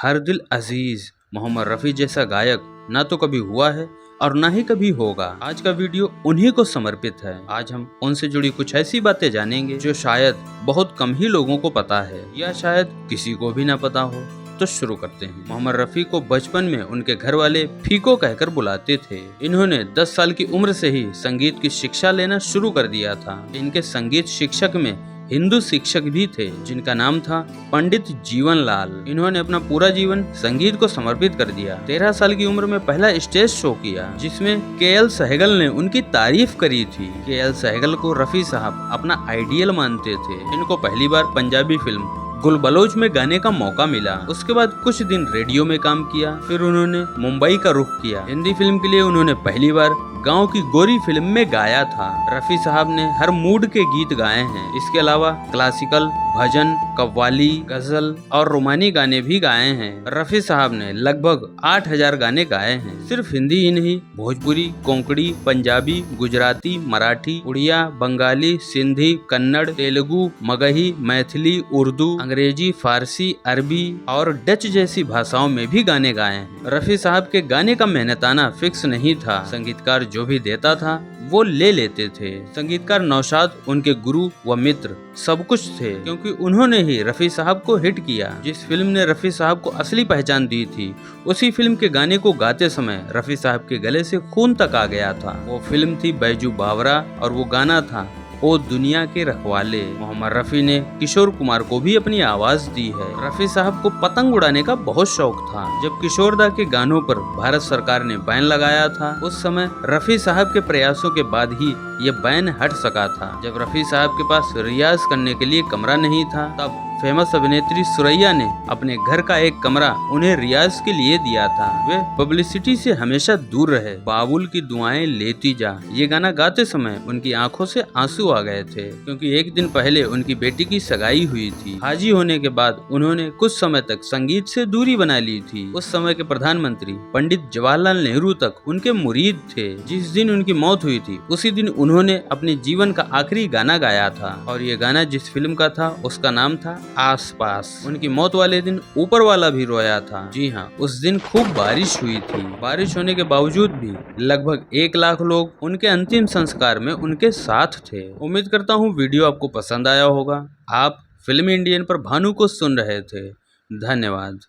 हर दिल अजीज मोहम्मद रफ़ी जैसा गायक ना तो कभी हुआ है और ना ही कभी होगा। आज का वीडियो उन्हीं को समर्पित है। आज हम उनसे जुड़ी कुछ ऐसी बातें जानेंगे जो शायद बहुत कम ही लोगों को पता है या शायद किसी को भी ना पता हो। तो शुरू करते हैं। मोहम्मद रफ़ी को बचपन में उनके घर वाले फीको कहकर बुलाते थे। इन्होंने 10 साल की उम्र से ही संगीत की शिक्षा लेना शुरू कर दिया था। इनके संगीत शिक्षक में हिंदू शिक्षक भी थे जिनका नाम था पंडित जीवन लाल। इन्होंने अपना पूरा जीवन संगीत को समर्पित कर दिया। 13 साल की उम्र में पहला स्टेज शो किया जिसमें के.एल. सहगल ने उनकी तारीफ करी थी। के.एल. सहगल को रफ़ी साहब अपना आइडियल मानते थे। इनको पहली बार पंजाबी फिल्म गुलबलोच में गाने का मौका मिला। उसके बाद कुछ दिन रेडियो में काम किया। फिर उन्होंने मुंबई का रुख किया। हिंदी फिल्म के लिए उन्होंने पहली बार गांव की गोरी फिल्म में गाया था। रफ़ी साहब ने हर मूड के गीत गाए हैं। इसके अलावा क्लासिकल, भजन, कव्वाली, गजल और रोमानी गाने भी गाए हैं। रफ़ी साहब ने लगभग 8000 गाने गाए हैं। सिर्फ हिंदी ही नहीं, भोजपुरी, कोंकणी, पंजाबी, गुजराती, मराठी, उड़िया, बंगाली, सिंधी, कन्नड़, तेलुगु, मगही, मैथिली, उर्दू, अंग्रेजी, फारसी, अरबी और डच जैसी भाषाओं में भी गाने गाए हैं। रफ़ी साहब के गाने का मेहनताना फिक्स नहीं था। संगीतकार जो भी देता था वो ले लेते थे। संगीतकार नौशाद उनके गुरु व मित्र सब कुछ थे क्योंकि उन्होंने ही रफ़ी साहब को हिट किया। जिस फिल्म ने रफ़ी साहब को असली पहचान दी थी उसी फिल्म के गाने को गाते समय रफ़ी साहब के गले से खून तक आ गया था। वो फिल्म थी बैजू बावरा और वो गाना था ओ दुनिया के रखवाले। मोहम्मद रफ़ी ने किशोर कुमार को भी अपनी आवाज दी है। रफ़ी साहब को पतंग उड़ाने का बहुत शौक था। जब किशोर दा के गानों पर भारत सरकार ने बैन लगाया था उस समय रफ़ी साहब के प्रयासों के बाद ही ये बैन हट सका था। जब रफ़ी साहब के पास रियाज करने के लिए कमरा नहीं था तब फेमस अभिनेत्री सुरैया ने अपने घर का एक कमरा उन्हें रियाज के लिए दिया था। वे पब्लिसिटी से हमेशा दूर रहे। बाबुल की दुआएं लेती जा, ये गाना गाते समय उनकी आंखों से आंसू आ गए थे क्योंकि एक दिन पहले उनकी बेटी की सगाई हुई थी। हाजी होने के बाद उन्होंने कुछ समय तक संगीत से दूरी बना ली थी। उस समय के प्रधानमंत्री पंडित जवाहरलाल नेहरू तक उनके मुरीद थे। जिस दिन उनकी मौत हुई थी उसी दिन उन्होंने अपने जीवन का आखिरी गाना गाया था और ये गाना जिस फिल्म का था उसका नाम था आसपास। उनकी मौत वाले दिन ऊपर वाला भी रोया था। जी हाँ, उस दिन खूब बारिश हुई थी। बारिश होने के बावजूद भी लगभग 1 लाख लोग उनके अंतिम संस्कार में उनके साथ थे। उम्मीद करता हूँ वीडियो आपको पसंद आया होगा। आप फिल्म इंडियन पर भानु को सुन रहे थे। धन्यवाद।